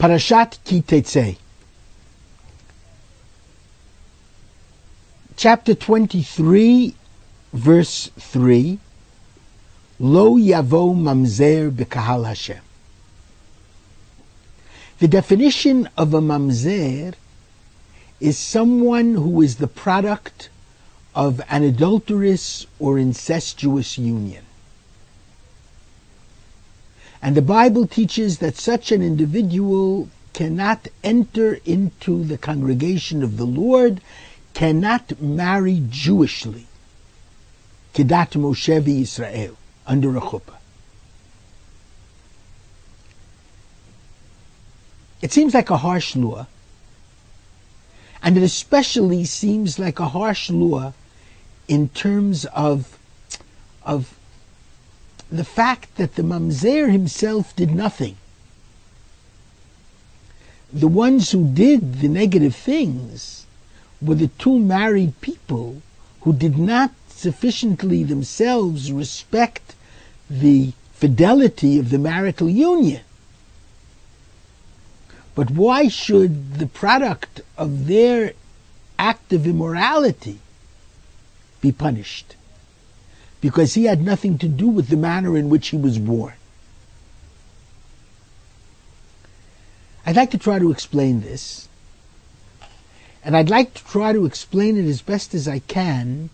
Parashat Ki-Tetze, chapter 23, verse 3, Lo yavo mamzer b'kahal Hashem. The definition of a mamzer is someone who is the product of an adulterous or incestuous union. And the Bible teaches that such an individual cannot enter into the congregation of the Lord, cannot marry Jewishly, Kedat Moshe v'Yisrael, under a chuppah. It seems like a harsh law, and it especially seems like a harsh law in terms of the fact that the mamzer himself did nothing. The ones who did the negative things were the two married people who did not sufficiently themselves respect the fidelity of the marital union. But why should the product of their act of immorality be punished? Because he had nothing to do with the manner in which he was born. I'd like to try to explain this, and I'd like to try to explain it as best as I can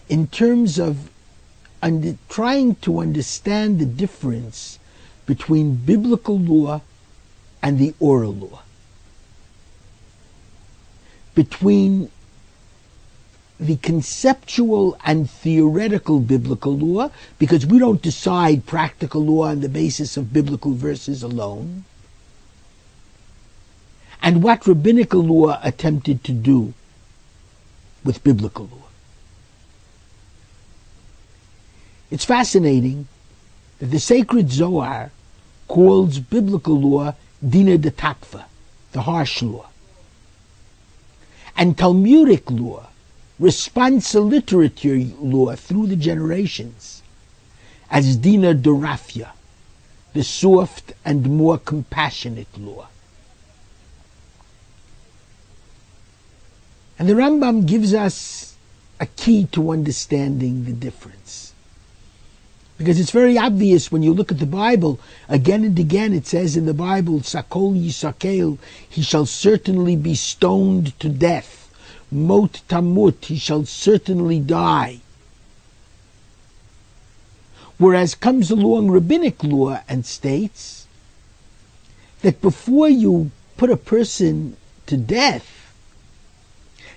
in terms of trying to understand the difference between biblical law and the oral law, between the conceptual and theoretical biblical law, because we don't decide practical law on the basis of biblical verses alone, and what rabbinical law attempted to do with biblical law. It's fascinating that the sacred Zohar calls biblical law dina de takva, the harsh law, and Talmudic law, responsa literature law through the generations, as dina de rafia, the soft and more compassionate law. And the Rambam gives us a key to understanding the difference. Because it's very obvious when you look at the Bible, again and again it says in the Bible, Sakol Yisakel, he shall certainly be stoned to death. Mot tamut, he shall certainly die. Whereas comes along rabbinic law and states that before you put a person to death,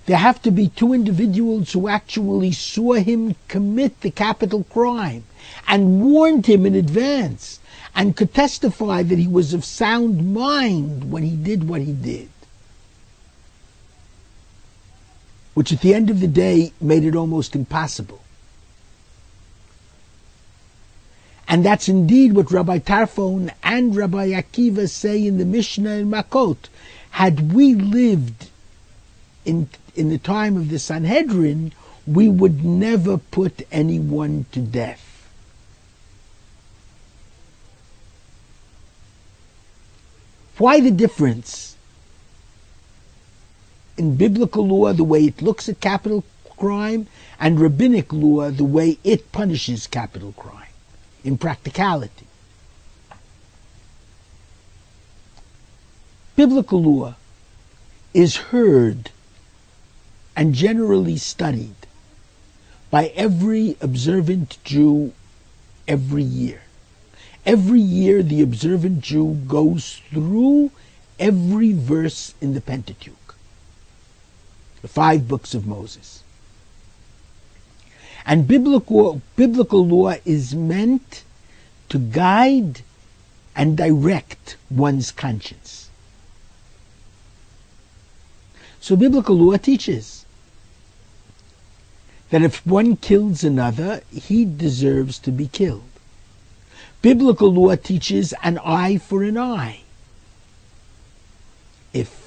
there have to be two individuals who actually saw him commit the capital crime and warned him in advance and could testify that he was of sound mind when he did what he did. Which at the end of the day made it almost impossible. And that's indeed what Rabbi Tarfon and Rabbi Akiva say in the Mishnah in Makot. Had we lived in the time of the Sanhedrin, we would never put anyone to death. Why the difference in biblical law, the way it looks at capital crime, and rabbinic law, the way it punishes capital crime in practicality? Biblical law is heard and generally studied by every observant Jew every year. Every year the observant Jew goes through every verse in the Pentateuch, the 5 books of Moses. And biblical law is meant to guide and direct one's conscience. So biblical law teaches that if one kills another, he deserves to be killed. Biblical law teaches an eye for an eye. If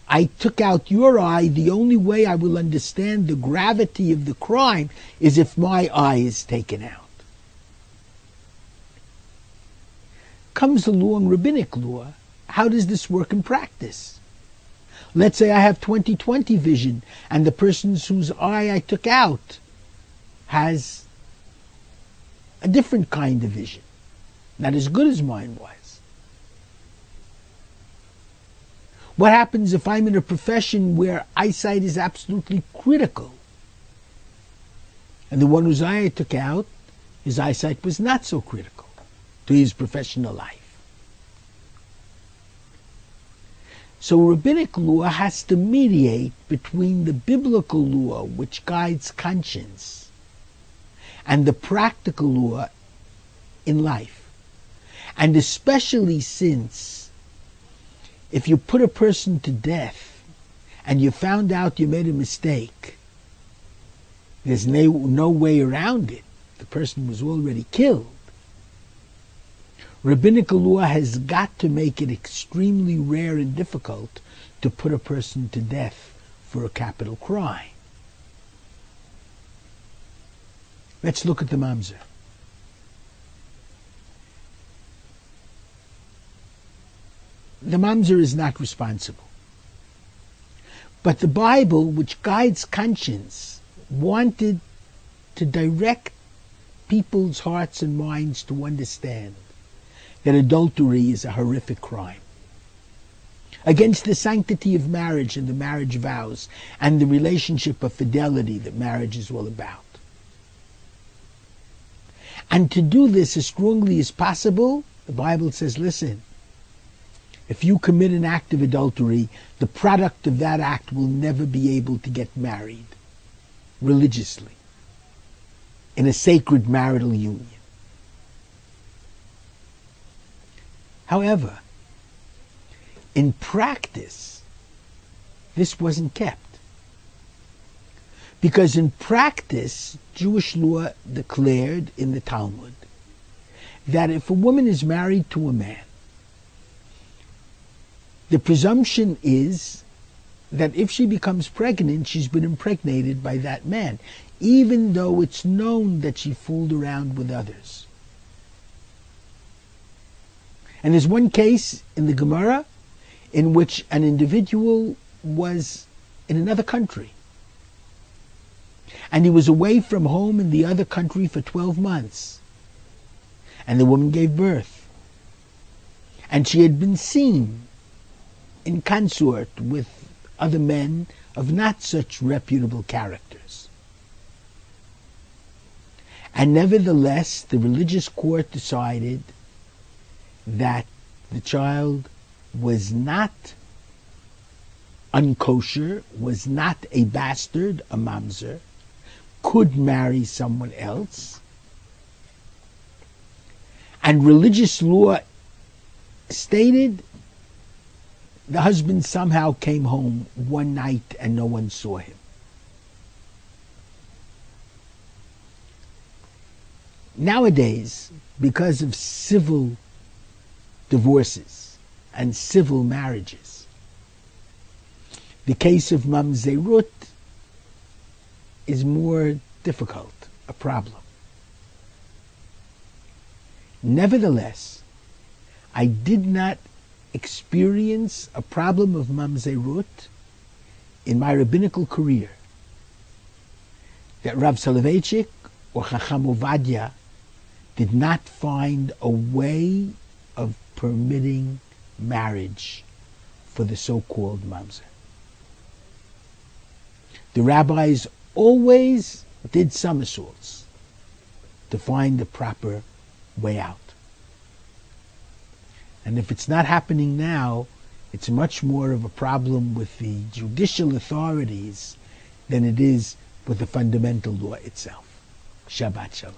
I took out your eye, the only way I will understand the gravity of the crime is if my eye is taken out. comes along rabbinic law, how does this work in practice? Let's say I have 20/20 vision, and the person whose eye I took out has a different kind of vision, not as good as mine was. What happens if I'm in a profession where eyesight is absolutely critical, and the one whose eye I took out, his eyesight was not so critical to his professional life? So rabbinic law has to mediate between the biblical law, which guides conscience, and the practical law in life. And especially since if you put a person to death and you found out you made a mistake, there's no way around it. The person was already killed. Rabbinical law has got to make it extremely rare and difficult to put a person to death for a capital crime. Let's look at the mamzer. The mamzer is not responsible. But the Bible, which guides conscience, wanted to direct people's hearts and minds to understand that adultery is a horrific crime against the sanctity of marriage and the marriage vows and the relationship of fidelity that marriage is all about. And to do this as strongly as possible, the Bible says, listen, if you commit an act of adultery, the product of that act will never be able to get married religiously in a sacred marital union. However, in practice, this wasn't kept. Because in practice, Jewish law declared in the Talmud that if a woman is married to a man, the presumption is that if she becomes pregnant, she's been impregnated by that man, even though it's known that she fooled around with others. And there's one case in the Gemara in which an individual was in another country. And he was away from home in the other country for 12 months. And the woman gave birth. And she had been seen in consort with other men of not such reputable characters. And nevertheless, the religious court decided that the child was not unkosher, was not a bastard, a mamzer, could marry someone else. And religious law stated the husband somehow came home one night and no one saw him. Nowadays, because of civil divorces and civil marriages, the case of mamzerut is more difficult, a problem. Nevertheless, I did not experience a problem of mamzerut in my rabbinical career that Rav Soloveitchik or Chacham Ovadia did not find a way of permitting marriage for the so-called mamzer. The rabbis always did somersaults to find the proper way out. And if it's not happening now, it's much more of a problem with the judicial authorities than it is with the fundamental law itself. Shabbat Shalom.